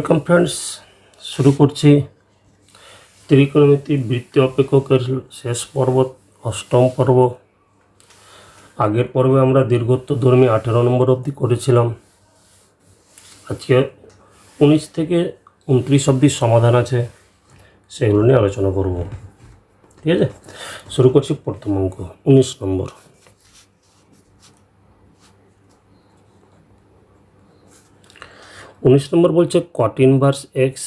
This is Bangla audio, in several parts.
ওয়েলকাম ফ্রেন্ডস, শুরু করছি ত্রিকোণমিতি বৃত্তি অপেক্ষকের শেষ পর্ব, অষ্টম পর্ব। আগের পর্বে আমরা দীর্ঘত্বধর্মী 18 নম্বর অবধি করেছিলাম। আজকে 19 থেকে 29 অবধি সমাধান আছে, সেগুলো নিয়ে আলোচনা করব। ঠিক আছে, শুরু করছি প্রথম অঙ্ক 19 নম্বর। উনিশ নম্বর বলছে কট inverse x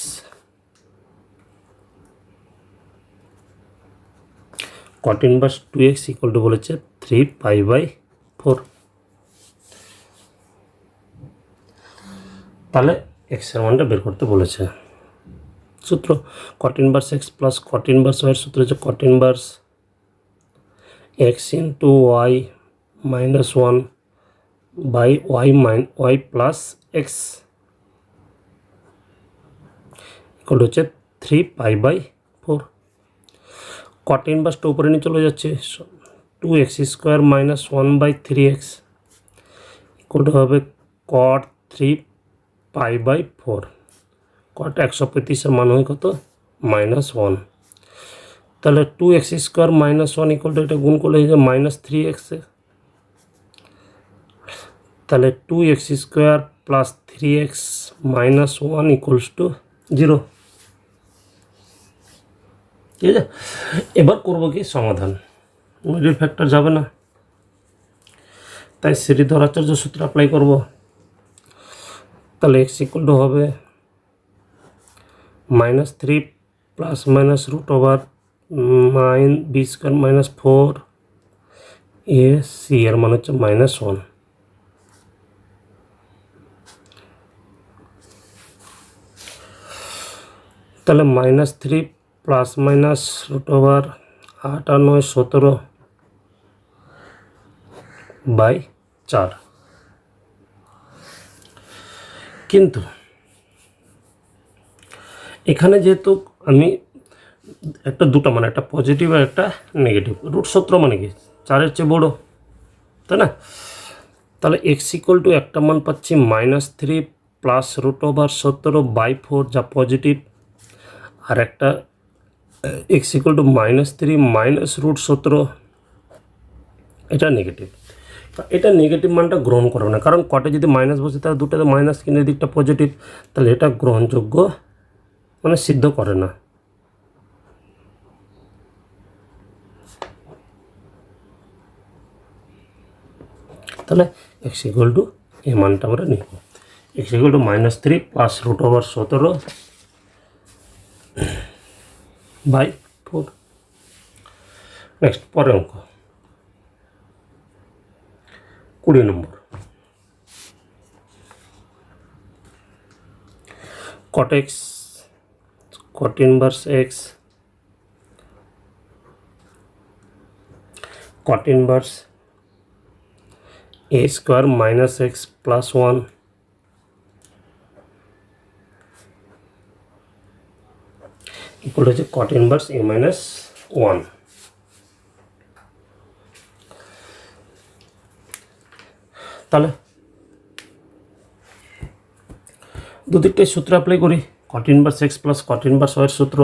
caught inverse 2x equal to বলেছে 3π/4। তাহলে এক্স এর মানটা বের করতে বলেছে। সূত্র cot inverse x plus cot inverse y এর সূত্র হচ্ছে cot inverse x into y minus 1/y plus x equal হচ্ছে 3π/4। কট ইনভার্সটা উপরে নিয়ে চলে যাচ্ছে, 2x² minus 1/3x equal to হবে কট 3π/4। কট 135 মান হয় কত? -1। তাহলে 2x² মাইনাস 1 ইকুয়াল টু এটা গুণ করলে হয়ে যায় -3x। তাহলে 2x² plus 3x minus 1 equals to 0। ঠিক আছে, এবার করবো কি সমাধান। মিডল ফ্যাক্টর যাবে না, তাই শ্রীধরাচার্য সূত্র অ্যাপ্লাই করব। তাহলে এক্স ইকুয়াল টু হবে -3 plus minus √9b² minus 4 a c এর মান হচ্ছে -1। তাহলে -3 প্লাস মাইনাস √8 আর 9 17/4। কিন্তু এখানে যেহেতু আমি দুটো মানে একটা পজিটিভ আর একটা নেগেটিভ, √17 মানে কি 4-এর চেয়ে বড়, তাই না? তাহলে এক্স ইকুয়াল টু একটা মান পাচ্ছি -3 প্লাস √17/4 যা পজিটিভ, আর একটা এক্স ইকুয়াল টু -3 মাইনাস √17 এটা নেগেটিভ। এটা নেগেটিভ মানটা গ্রহণ করবে না, কারণ কটে যদি মাইনাস বসে তাহলে দুটাতে মাইনাস, কিন্তু এদিকটা পজিটিভ, তাহলে এটা গ্রহণযোগ্য মানে সিদ্ধ করে না। তাহলে এক্স ইকুয়াল টু এই মানটা আমরা নিব, x equal two -3 plus √17/4। Next পরের অঙ্ক 20 নম্বর। cot x cot inverse x cot inverse a² minus x plus 1 equal to cot inverse a minus 1। তাহলে দুদিকটাই সূত্র অ্যাপ্লাই করি। cot inverse x plus cot inverse y এর সূত্র,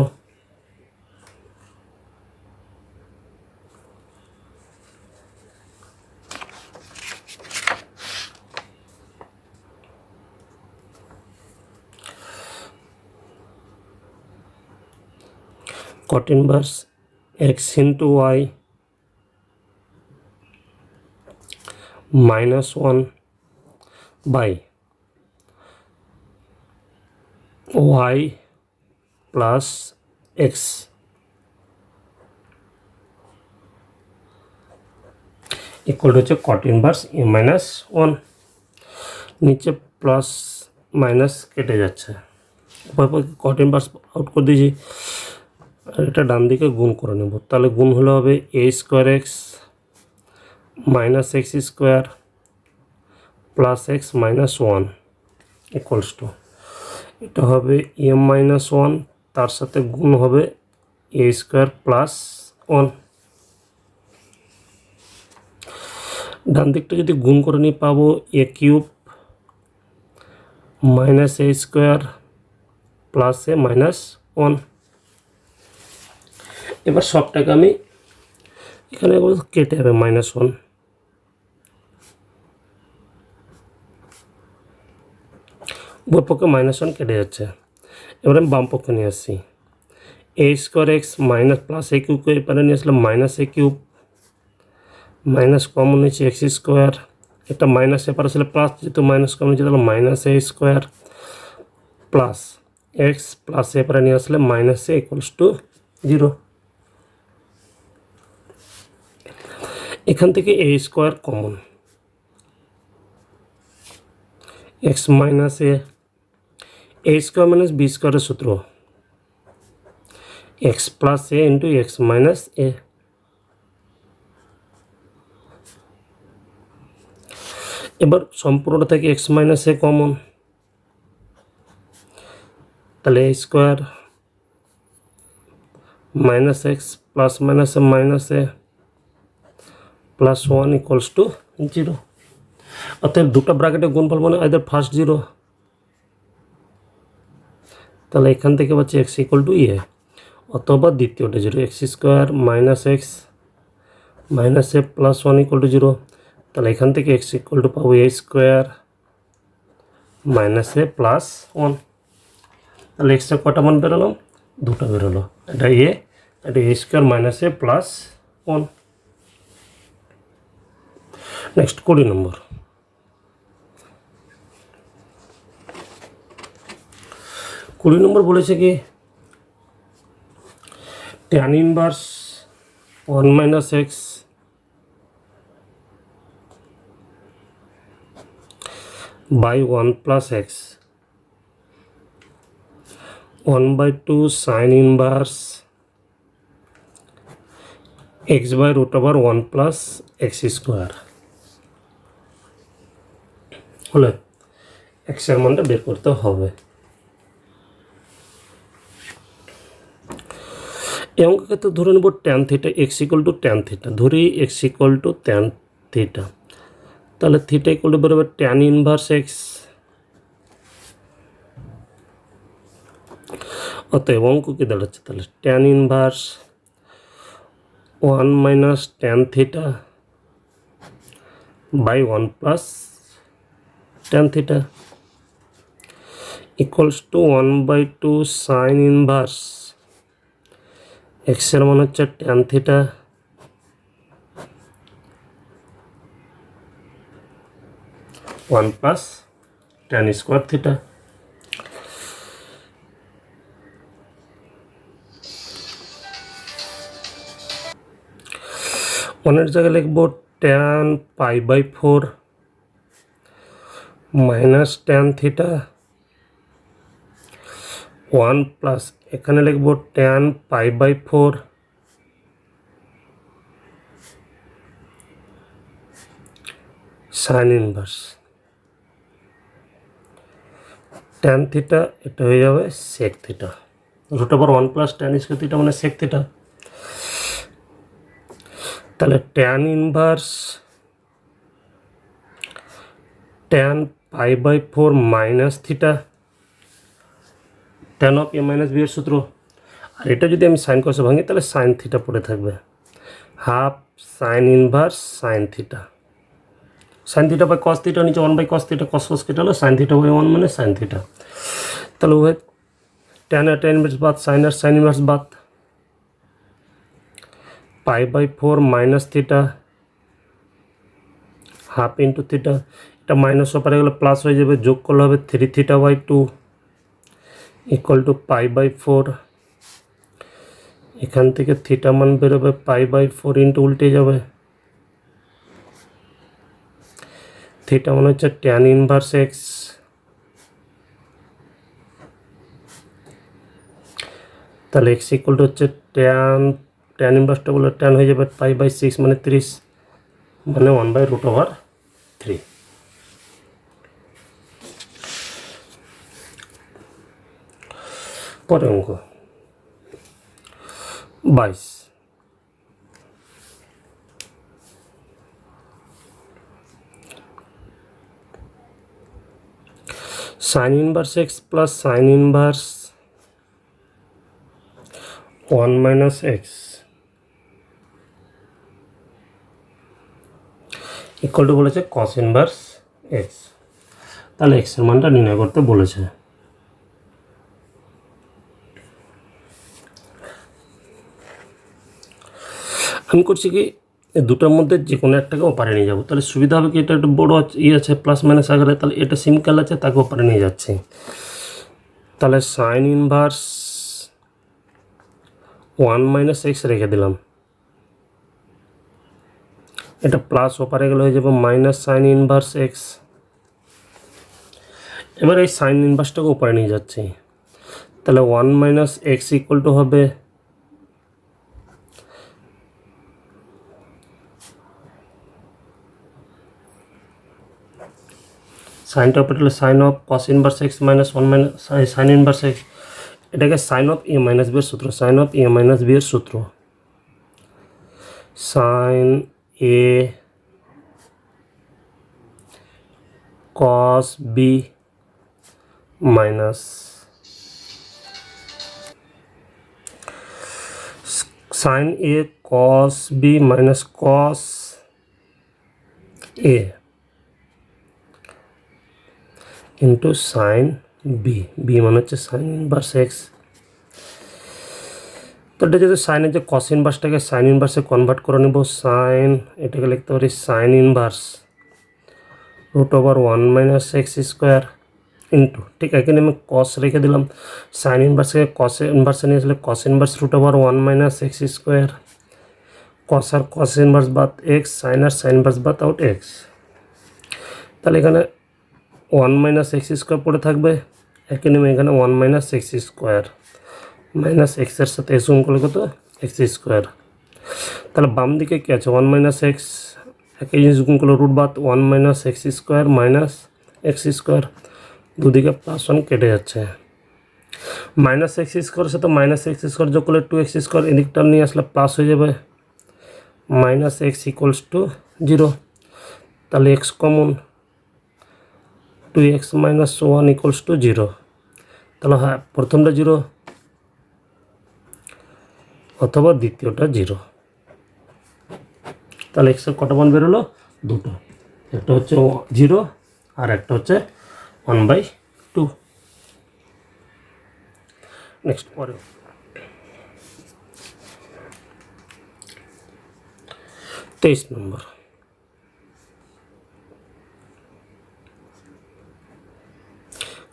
cot inverse x into y minus 1 by y plus x equal হচ্ছে cot inverse a minus 1। নিচে প্লাস মাইনাস কেটে যাচ্ছে, cot inverse আউট করে দিয়েছি, আর এটা ডান দিকে গুণ করে নেব। তাহলে গুণ হলে হবে a² x minus x² plus x minus 1 equals two, এটা হবে m-1, তার সাথে গুণ হবে a² প্লাস 1। ডান দিকটা যদি গুণ করে নিই পাবো a³ মাইনাস a² প্লাস এ মাইনাস 1। এবার সবটাকে আমি এখানে কেটে যাবে -1, উভয় পক্ষে -1 কেটে যাচ্ছে। এবার আমি বাম পক্ষে নিয়ে আসছি, এ স্কোয়ার এক্স মাইনাস প্লাস এ কিউবকে এপারে নিয়ে আসলাম মাইনাস এ কিউব, মাইনাস কমন নিয়েছি এক্স স্কোয়ার, একটা মাইনাস এপারে আসলে প্লাস, যেহেতু মাইনাস কমন নিয়েছি তাহলে minus a square plus x plus এপারে নিয়ে আসলে মাইনাস এ ইকুয়ালস টু 0। এখান থেকে a square common, x minus a square minus b স্কোয়ারের সূত্র x plus a into x minus a. এবার সম্পূর্ণটা থেকে এক্স মাইনাস এ কমন, তাহলে a square minus x plus minus a plus 1 equals to 0। অতএব দুটো ব্র্যাকেটে গুণফল মানে আইদার ফার্স্ট 0, তাহলে এখান থেকে পাচ্ছি এক্স ইকুয়াল টু এ, অথবা দ্বিতীয়টা 0, x square minus x minus a plus 1 equal to 0। তাহলে এখান থেকে এক্স ইকুয়াল টু পাবো a square minus a plus 1। তাহলে এক্সের কটা মান বেরোলো? দুটো বেরোলো, এটা a square minus a plus 1। Next 20 নম্বর। 20 নম্বর বলেছে কি tan inverse 1 minus x by 1 plus x 1/2 sine inverse x by root over 1 plus x square হলে এক্সের মানটা বের করতে হবে। এই অঙ্কের ক্ষেত্রে ধরে নেব tan theta x equal to tan theta, ধরি x equal to tan theta, তাহলে থিটা ইকুয়াল টু বেরোবে ট্যান ইনভার্স এক্স, অতএব অঙ্ক কি দাঁড়াচ্ছে তাহলে tan inverse 1 minus tan theta by 1 plus tan theta equals to 1/2 sine inverse এক্সের মান হচ্ছে tan theta one plus tan square theta. ওয়ানের জায়গায় লিখবো tan π/4 minus tan theta 1 plus এখানে লিখবো tan π/4 sign inverse tan theta, এটা হয়ে যাবে sec theta, root over 1 plus tan square theta মানে সেক থিটা। তাহলে tan inverse tan π/4 minus theta tan of a minus b এর সূত্র, আর এটা যদি আমি সাইন কসে ভাঙি তাহলে সাইন থিটা পড়ে থাকবে, half sine inverse sine theta, sine theta by cos theta নিচে 1 বাই কস থিটা, কস কস কেটে হলো সাইন থিটা বাই 1 মানে সাইন থিটা। তাহলে উভয় ট্যান আর ট্যান ইনভার্স বাদ, সাইন আর সাইন ইনভার্স বাদ, π/4 minus theta half into theta, এটা মাইনাস ওপারে গেলে প্লাস হয়ে যাবে, যোগ করলে হবে 3 থিটা বাই 2 ইকুয়াল টু π/4। এখান থেকে থিটা মান বেরোবে π/4 ইন্টু উল্টে যাবে, থিটা মানে হচ্ছে ট্যান ইনভার্স এক্স তাহলে এক্স ইকুয়াল টু হচ্ছে ট্যান ইনভার্সটা বলে ট্যান হয়ে যাবে π/6 মানে 30 মানে 1/√3। পরে অঙ্ক 22 sign inverse x plus sine inverse one minus x equal to বলেছে কস ইনভার্স এক্স। তাহলে এক্সের মানটা নির্ণয় করতে বলেছে। আমি করছি কি এই দুটোর মধ্যে যে কোনো একটাকে ওপারে নিয়ে যাবো, তাহলে সুবিধা হবে কি, এটা একটু বড়ো আছে প্লাস মাইনাস আকারে, তাহলে এটা সিম্পল আছে, তাকে ওপারে নিয়ে যাচ্ছি। তাহলে sine inverse one minus x রেখে দিলাম, এটা প্লাস ওপারে গেলে হয়ে যাবে মাইনাস সাইন ইনভার্স এক্স। এবার এই সাইন ইনভার্সটাকে ওপারে নিয়ে যাচ্ছি, তাহলে one minus x equal to হবে সাইনটা ওপরে হলে sine of cos inverse x minus one minus sine inverse x, এটাকে sine of a minus b এর সূত্র, sine of a minus b এর সূত্র, sine a cos b minus sine a cos b minus cos a into sine b, b মানে হচ্ছে সাইন ইনভার্স এক্স। তো এটা যদি সাইনের যে কস ইনভার্সটাকে সাইন ইনভার্সে কনভার্ট করে নেব, সাইন এটাকে লিখতে পারি sine inverse root over one minus x square into, ঠিক এখানে আমি কস রেখে দিলাম, সাইন ইনভার্সকে কস ইনভার্সে নিয়ে আসলে cos inverse root over one minus x square, cos আর কস ইনভার্স বাদ এক্স, সাইন আর সাইন ইনভার্স বাদ আউট এক্স। তাহলে এখানে ওয়ান মাইনাস এক্স স্কোয়ার পড়ে থাকবে, এখানে এখানে one minus x square minus এক্সের সাথে এক্স গুণ করলে কত এক্স স্কোয়ার। তাহলে বাম দিকে কী আছে ওয়ান মাইনাস এক্স, একই জিনিস গুণ করলে রুট বাদ one minus x square minus x square, দুদিকে প্লাস ওয়ান কেটে যাচ্ছে, মাইনাস এক্স স্কোয়ারের সাথে মাইনাস এক্স স্কোয়ার যোগ করলে টু এক্স স্কোয়ার, এদিকটা নিয়ে আসলে প্লাস হয়ে যাবে, minus x equals to zero. তাহলে x common, two x minus one equals to zero. তাহলে হ্যাঁ প্রথমটা জিরো অথবা দ্বিতীয়টা জিরো। তাহলে এক্সের কটা মান বেরোলো, দুটো, একটা হচ্ছে জিরো আর একটা হচ্ছে ওয়ান বাই টু। নেক্সট পরে 23 নম্বর,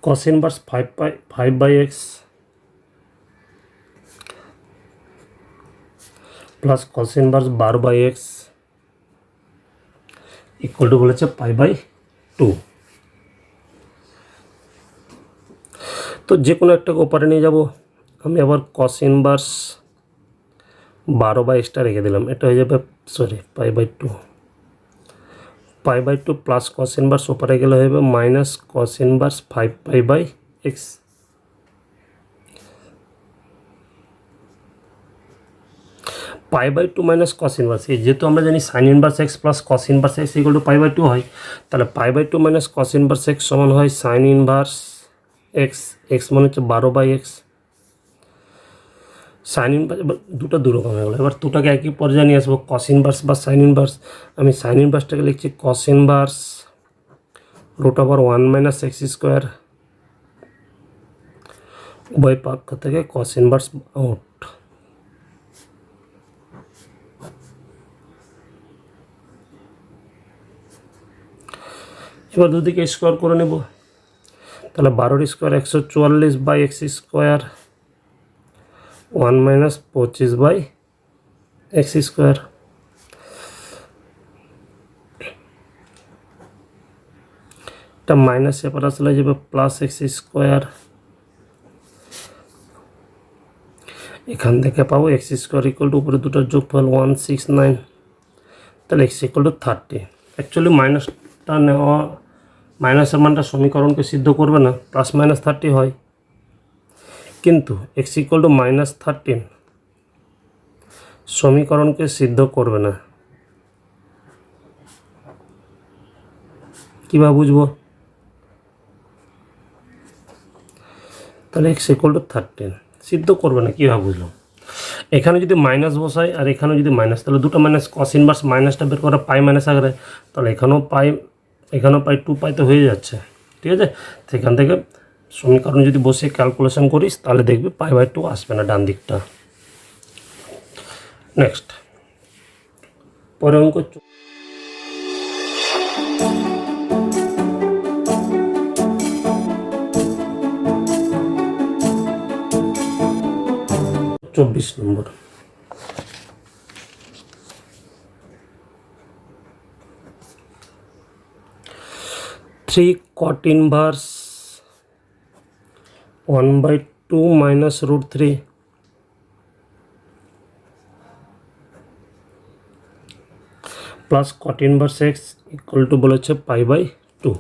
cos inverse 5 by x plus cos inverse 12 by x equal to বলেছে পাই বাই টু। তো যে কোনো একটাকে ওপারে নিয়ে যাব, আমি আবার cos ইনভার্স 12 বাই এক্সটা রেখে দিলাম, এটা হয়ে যাবে sorry pi by two, pi by two plus cos inverse ওপারে গেলে হয়ে যাবে minus cos inverse 5 pi by x. Pi by two minus cos inverse, যেহেতু আমরা জানি sine inverse x plus cos inverse x equal to pi by two হয়, তাহলে pi by two minus cos inverse x সমান হয় সাইন ইনভার্স এক্স, এক্স মানে হচ্ছে 12 বাই এক্স। সাইন ইনভার্স এবার দুটো দুরকম হয়ে গেলো, এবার দুটাকে একই পর্যায়ে নিয়ে আসবো, কস ইনভার্স বা সাইন ইনভার্স। আমি সাইন ইনভার্সটাকে লিখছি cos inverse root over one minus x square, উভয় পক্ষ থেকে কস ইনভার্স আউট। এবার দুদিকে স্কোয়ার করে নেব, তাহলে 12 square 144 by x square one minus 25 by x square. এটা মাইনাস এবার আসলে যাবে প্লাস এক্স স্কোয়ার, এখান থেকে পাবো এক্স স্কোয়ার ইকুয়াল টু উপরে দুটোর যোগফল 169, তাহলে এক্স ইকুয়াল টু 30। অ্যাকচুয়ালি মাইনাসটা নেওয়া, মাইনাসের মানটা সমীকরণকে সিদ্ধ করবে না, প্লাস মাইনাস 30 হয়, কিন্তু এক্স ইকুয়াল টু মাইনাস 13 সমীকরণকে সিদ্ধ করবে না। কীভাবে বুঝবো, তাহলে এক্স ইকুয়াল টু 13 সিদ্ধ করবে না, কীভাবে বুঝলাম, এখানে যদি মাইনাস বসাই আর এখানে যদি মাইনাস, তাহলে দুটো মাইনাস, কস ইনভার্স মাইনাসটা বের করা পাই মাইনাস আকারে, তাহলে এখানেও পাই 2 পাই তো হয়ে যাচ্ছে। ঠিক আছে, সেখান থেকে সমীকরণ যদি বসে ক্যালকুলেশন করিস তাহলে দেখবি π/2 আসবে না ডান দিকটা। নেক্সট পরের অঙ্ক 24 নম্বর। Three cot inverse 1/2 minus √3 plus cot inverse x equal to বলেছে π/2।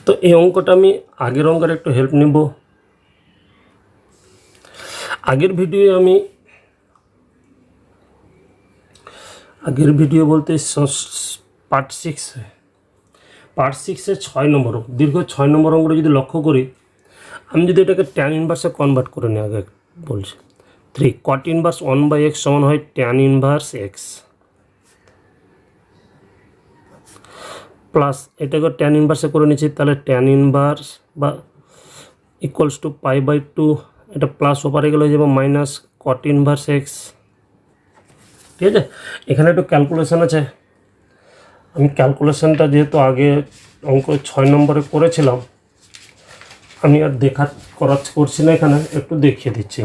তো এই অঙ্কটা আমি আগের অঙ্কের একটু হেল্প নেব। আগের ভিডিও বলতে পার্ট 6-এর 6 নম্বর দীর্ঘ 6 নম্বর অঙ্কটা যদি লক্ষ্য করি, আমি যদি এটাকে ট্যান ইনভার্সে কনভার্ট করে নিই, আগে বলছি 3 cot ইনভার্স 1/x সমান হয় ট্যান ইনভার্স x প্লাস এটাকে ট্যান ইনভার্সে করে নিচ্ছি, তাহলে ট্যান ইনভার্স বা ইকুয়ালস টু π/2, এটা প্লাস ওপারে গেলে হয়ে যাবে মাইনাস cot ইনভার্স x। ঠিক আছে, এখানে একটু ক্যালকুলেশন আছে, আমি ক্যালকুলেশনটা যেহেতু আগে অঙ্ক 6 নম্বরে করেছিলাম, আমি আর করছি না, এখানে একটু দেখিয়ে দিচ্ছি।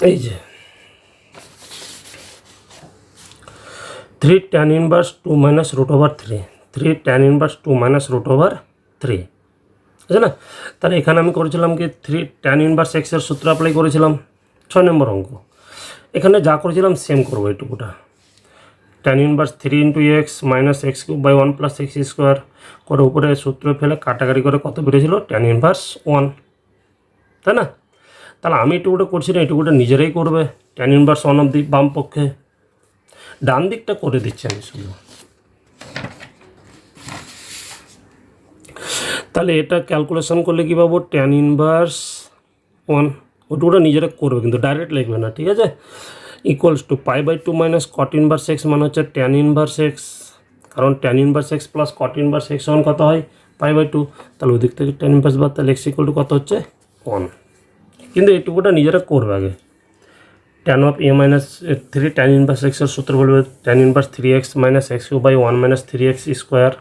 এই যে 3 tan inverse 2 minus √3, 3 tan inverse 2 minus √3, আছে না? তাহলে এখানে আমি করেছিলাম কি 3 tan ইনভার্স x এর সূত্র অ্যাপ্লাই করেছিলাম 6 নম্বর অঙ্ক। এখানে যা করেছিলাম সেম করবো এইটুকুটা, tan inverse 3 × x minus x³/1 plus x² করে উপরে সূত্র ফেলে কাটাকাটি করে কত বেরিয়েছিল tan ইনভার্স 1, তাই না? তাহলে আমি এটুকুটা করছি না, এটুকুটা নিজেরাই করবে। tan ইনভার্স 1 অবধি বাম পক্ষে, ডান দিকটা করে দিচ্ছি আমি শুধু। তাহলে এটা ক্যালকুলেশন করলে কী পাবো, tan ইনভার্স 1, ওটুকুটা নিজেরা করবে কিন্তু ডাইরেক্ট লিখবে না, ঠিক আছে? Equals to π/2 minus cot inverse x মানে হচ্ছে tan ইনভার্স x, কারণ tan inverse x plus cot inverse x সমান কত হয় π/2, তাহলে ওই দিক থেকে tan ইনভার্স বাদ, তাহলে x ইকুয়াল টু কত হচ্ছে 1। কিন্তু এইটুকুটা নিজেরা করবে আগে। tan of a minus 3 tan inverse x এর সূত্র বলবে tan inverse 3x minus x³/1 minus 3x²,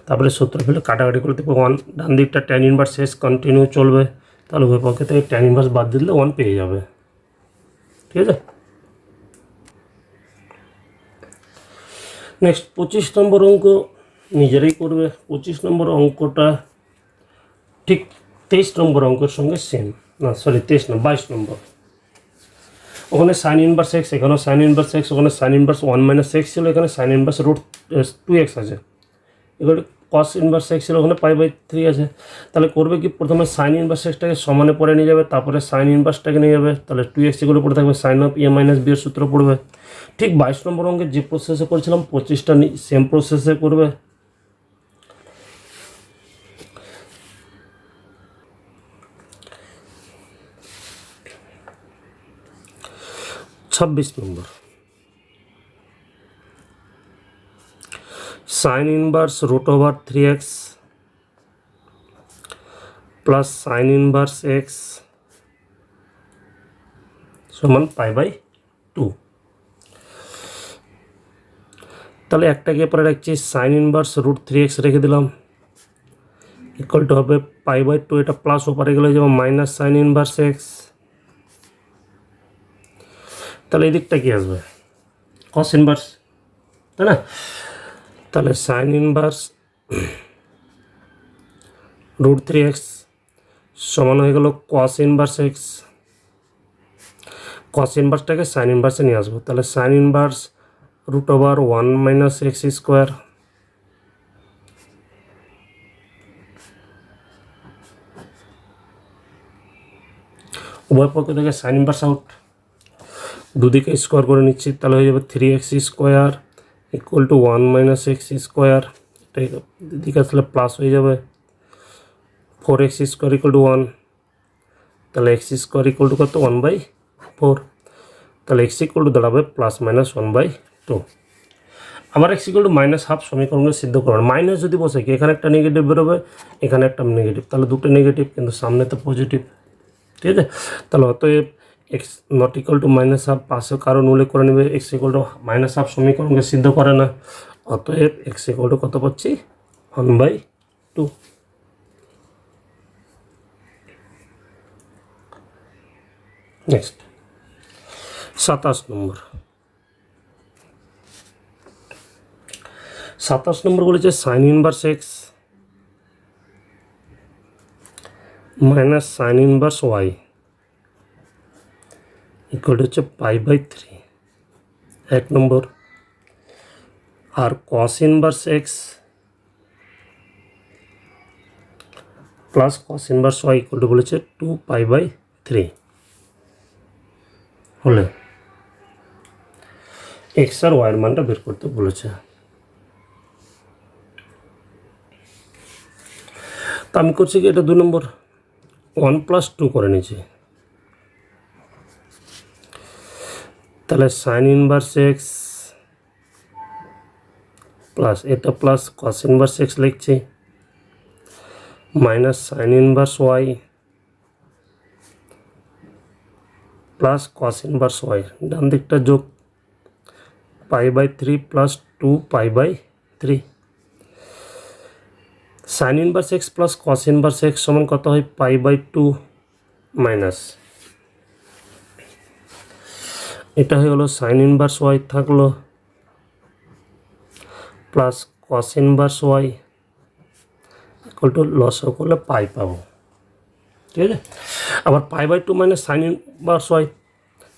তারপরে সূত্র ফেলে কাটাকাটি করে দেবো 1, ডান দিকটা tan ইনভার্স x কন্টিনিউ চলবে, তাহলে উভয় পক্ষে থেকে tan ইনভার্স বাদ দিলে 1 পেয়ে যাবে। ঠিক আছে, নেক্সট 25 নম্বর অঙ্ক নিজেরাই করবে। 25 নম্বর অঙ্কটা ঠিক 23 নম্বর অঙ্কের সঙ্গে সেম, না সরি 22 নম্বর। ওখানে সাইন ইনভার্স x, এখানেও সাইন ইনভার্স x, ওখানে সাইন ইনভার্স 1 মাইনাস x ছিল, এখানে সাইন ইনভার্স √2x আছে, এখানে কস ইনভার্স x ছিল, ওখানে π/3 আছে। তাহলে করবে কি, প্রথমে সাইন ইনভার্স xটাকে সমানে পরে নিয়ে যাবে, তারপরে সাইন ইনভার্সটাকে নিয়ে যাবে, তাহলে 2x এগুলো পড়ে থাকবে, sine of a minus b এর সূত্র পড়বে। ঠিক 22 নম্বর অঙ্কে যে প্রসেসে করেছিলাম 25টা সেম প্রসেসে করবে। ছাব্বিশ নম্বর, sine inverse √3x plus sine inverse x সমান π/2। তাহলে একটাকে পরে রাখছি, সাইন ইনভার্স √3x রেখে দিলাম, ইকুয়াল টু হবে π/2, এটা প্লাস ওপারে গেলে যাবে মাইনাস সাইন ইনভার্স x, তাহলে এই দিকটা কি আসবে কস ইনভার্স, তাই না? তাহলে সাইন ইনভার্স √3x সমান হয়ে গেল কস ইনভার্স x, কস ইনভার্সটাকে সাইন ইনভার্সে নিয়ে আসবো, তাহলে সাইন ইনভার্স √1 মাইনাস x², উভয় পক্ষ থেকে সাইন ইনভার্স আউট, দুদিকে স্কোয়ার করে নিচ্ছি, তাহলে হয়ে যাবে 3x² equal to 1 minus x², এদিকে আসলে প্লাস হয়ে যাবে 4x স্কোয়ার ইকুয়াল টু 1, তাহলে x স্কোয়ার ইকুয়াল টু কত 1/4, তাহলে x ইকুয়াল টু দাঁড়াবে প্লাস মাইনাস 1/2। আবার x equal two minus half সমীকরণকে সিদ্ধ করবেন। মাইনাস যদি বসে কি এখানে একটা নেগেটিভ বেরোবে, এখানে একটা নেগেটিভ, তাহলে দুটো নেগেটিভ কিন্তু সামনে তো পজিটিভ, ঠিক আছে। তাহলে অতএব x not equal to minus half, পাশে কারণ উল্লেখ করে নেবে, x equal two minus half সমীকরণকে সিদ্ধ করে না, অতএব এক্স ইকুয়াল টু কত পাচ্ছি 1/2। নেক্সট 27 নম্বর। 27 নম্বর বলেছে sine inverse x minus sine inverse y equal হচ্ছে π/3, 1 নম্বর। আর cos inverse x plus cos inverse y equal to বলেছে 2π/3 হলে এক্স আর ওয়াইয়ের মানটা বের করতে বলেছে। তো আমি করছি কি এটা 2 নম্বর 1+2 করে নিয়েছি, তাহলে সাইন ইনভার্স এক্স প্লাস এটা প্লাস কস ইনভার্স এক্স লিখছি minus sine inverse y plus cos inverse y, ডান দিকটা যোগ π/3 plus 2π/3। Sine inverse x plus cos inverse x সমান কত হয় π/2 মাইনাস এটা হয়ে গেলো সাইন ইনভার্স ওয়াই থাকলো plus cos inverse y equal to লসও করলে পাই পাবো, ঠিক আছে। আবার π/2 মাইনাস সাইন ইনভার্স ওয়াই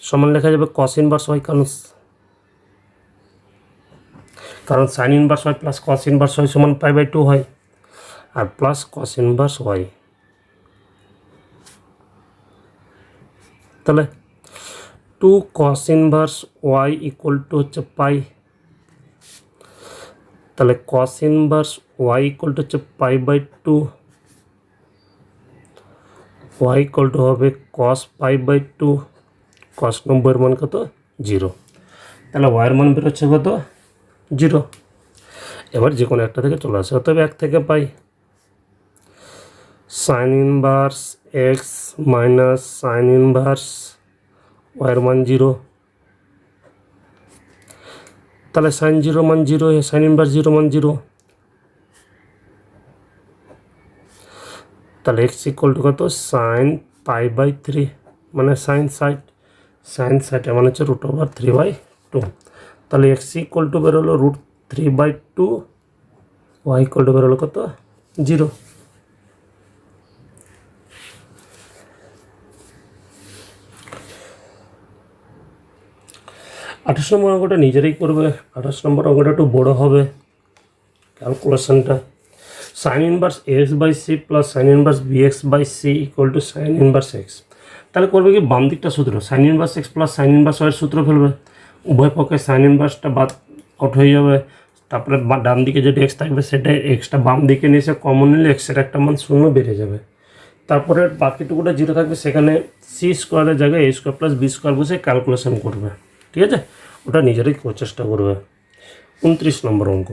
সমান লেখা যাবে কস ইনভার্স ওয়াই, কারণ sine inverse y plus cos inverse y সমান π/2 হয়, আর প্লাস কস ইনভার্স ওয়াই, তাহলে 2 cos inverse y equal to হচ্ছে পাই, তাহলে cos inverse y equal to হচ্ছে π/2, ওয়াই ইকুয়াল টু হবে cos π/2, cos 90 মান কত 0, তাহলে ওয়াইয়ের মান বেরোচ্ছে কত 0। এবার যে কোনো একটা থেকে চলে আসে, অতএব 1 থেকে পাই sine inverse x minus sine inverse ওয়াইয়ের মান 0, তাহলে সাইন 0 মান 0, সাইন ইনভার্স 0 মান 0, তাহলে এক্স ইকুয়াল টু কত সাইন π/3 মানে সাইন সাইড, সাইন সাইডে মানে হচ্ছে √3/2, তাহলে এক্স ইকুয়াল টু বেরোলো √3/2, ওয়াই ইকুয়াল টু বেরোলো কত 0। আঠাশ নম্বর অঙ্কটা নিজেরাই করবে, 28 নম্বর অঙ্কটা একটু বড়ো হবে ক্যালকুলেশনটা। Sine inverse ax/c plus sine inverse bx/c equal to sine inverse x, তাহলে করবে কি বাম দিকটা সূত্র sine inverse x plus sine inverse ওয়াইয়ের সূত্র ফেলবে, উভয় পক্ষে সাইন ইনভার্সটা বাদ আউট হয়ে যাবে, তারপরে ডান দিকে যেটা এক্স থাকবে সেটা এক্সটা বাম দিকে নিয়ে এসে কমন নিলে এক্সের একটা মান 0 বেড়ে যাবে, তারপরে বাকিটুকুটা 0 থাকবে, সেখানে সি স্কোয়ারের জায়গায় a square plus B square বসে ক্যালকুলেশন করবে, ঠিক আছে। ওটা নিজেরাই চেষ্টা করবে। 29 নম্বর অঙ্ক।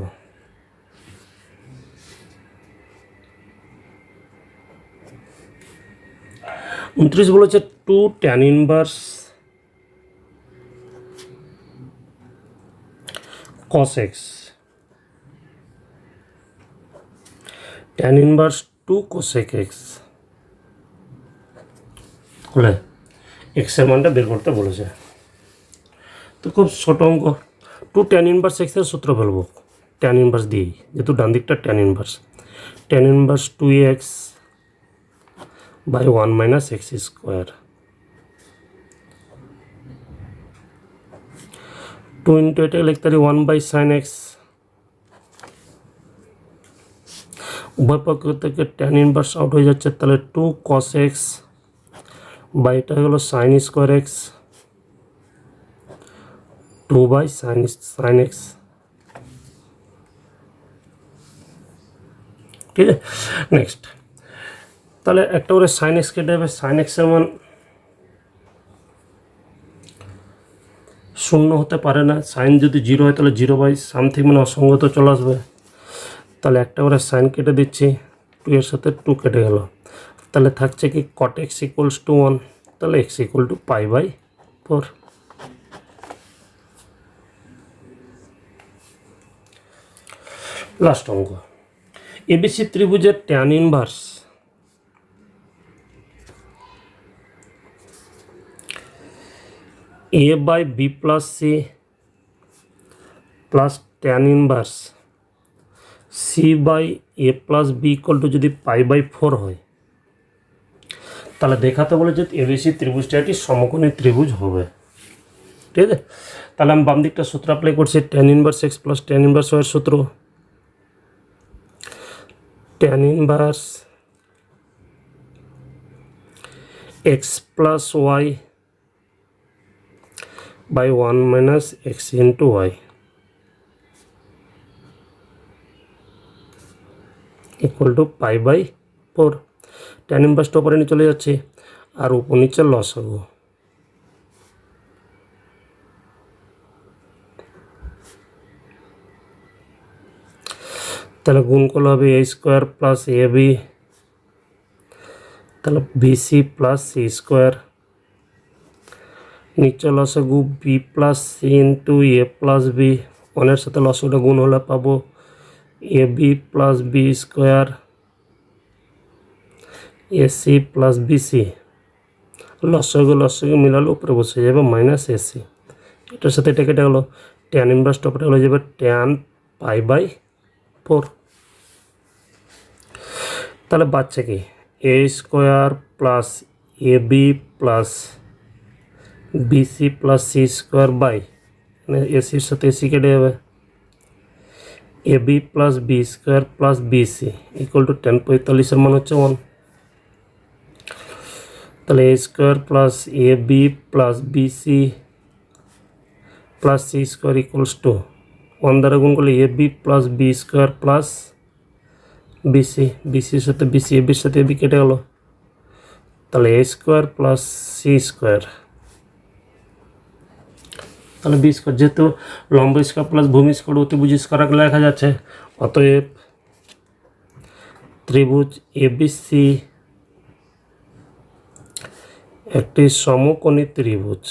বলেছে 2 tan inverse cos x, tan inverse 2 cosec x হলে x এর মানটা বের করতে বলেছে। তো খুব ছোট অঙ্ক, 2 tan ইনভার্স x এর সূত্র ফেলবো tan ইনভার্স দিয়েই, যেহেতু ডান দিকটা tan inverse 2x by 1 minus x square, 2 into এটা লিখতে পারি 1 by sin x, উভয় পক্ষ থেকে tan ইনভার্স আউট হয়ে যাচ্ছে, তাহলে 2 cos x by এটা হলো sin square x, 2 by sin x, ঠিক আছে। নেক্সট তাহলে একটা করে সাইন এক্স কেটে যাবে, সাইন এক্সের মান শূন্য হতে পারে না, সাইন যদি 0 হয় তাহলে 0/সামথিং মানে অসঙ্গত চলে আসবে। তাহলে একটা করে সাইন কেটে দিচ্ছি, 2 এর সাথে 2 কেটে গেল, তাহলে থাকছে কি cot x = 1, তাহলে x = π/4। লাস্ট অঙ্ক, এবিসি ত্রিভুজের tan inverse a/b + c plus tan inverse c/a + b যদি π/4 হয়, তাহলে দেখাতে বলেছে এবিসি ত্রিভুজটা একটি সমকোণী ত্রিভুজ হবে। ঠিক আছে, তাহলে আমি বাম দিকটা সূত্র অ্যাপ্লাই করছি, tan inverse x plus tan inverse y এর সূত্র, tan inverse x plus y by 1 minus x into y equal to π/4। Tan ইনভার্সটা উপরে নিয়ে চলে যাচ্ছে আর উপর নিচে লসাগু, তাহলে গুণ করলে হবে a² প্লাস ab, তাহলে bc প্লাস c², নিচে লসাগু b plus c into a plus b, 1 সাথে লসাগুটা গুণ হলে পাবো ab plus b², ac plus bc, লসাগু মিলালে উপরে বসে যাবে মাইনাস ac, এটার সাথে এটা কেটে গেলো, ট্যান ইনভার্সটা উপরে হয়ে যাবে ট্যান π/4। তাহলে বাচ্চা কি a² plus ab plus bc plus c² by, মানে এসির সাথে এসি কেটে যাবে, ab plus b² plus bc equal to tan 45 মান হচ্ছে 1। তাহলে a² plus ab plus bc plus c² equals to 1 দ্বারা গুণ করলে ab প্লাস b² প্লাস bcর সাথে bc, এর সাথে ab কেটে গেল, তাহলে a² প্লাস c², তাহলে b², যেহেতু লম্ব স্কয়ার প্লাস ভূমি স্কয়ার অতিভুজ স্কয়ার আকারে লেখা যাচ্ছে, অতএব ত্রিভুজ এবিসি একটি সমকোণী ত্রিভুজ।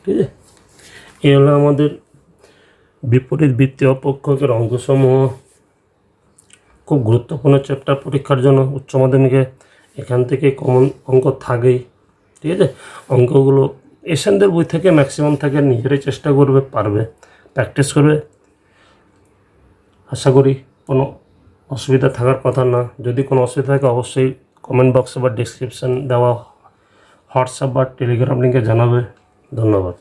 ঠিক আছে, এই হলো আমাদের বিপরীত বৃত্তীয় অপক্ষকের অঙ্কসমূহ। খুব গুরুত্বপূর্ণ চ্যাপ্টার পরীক্ষার জন্য, উচ্চ মাধ্যমিকে এখান থেকে কমন অঙ্ক থাকেই। ঠিক আছে, অঙ্কগুলো এশিয়ানদের বই থেকে ম্যাক্সিমাম থাকে, নিজেরাই চেষ্টা করবে, পারবে, প্র্যাকটিস করবে। আশা করি কোনো অসুবিধা থাকার কথা না। যদি কোনো অসুবিধা থাকে অবশ্যই কমেন্ট বক্সে বা ডিসক্রিপশান দেওয়া হোয়াটসঅ্যাপ বা টেলিগ্রাম লিঙ্কে জানাবে। ধন্যবাদ।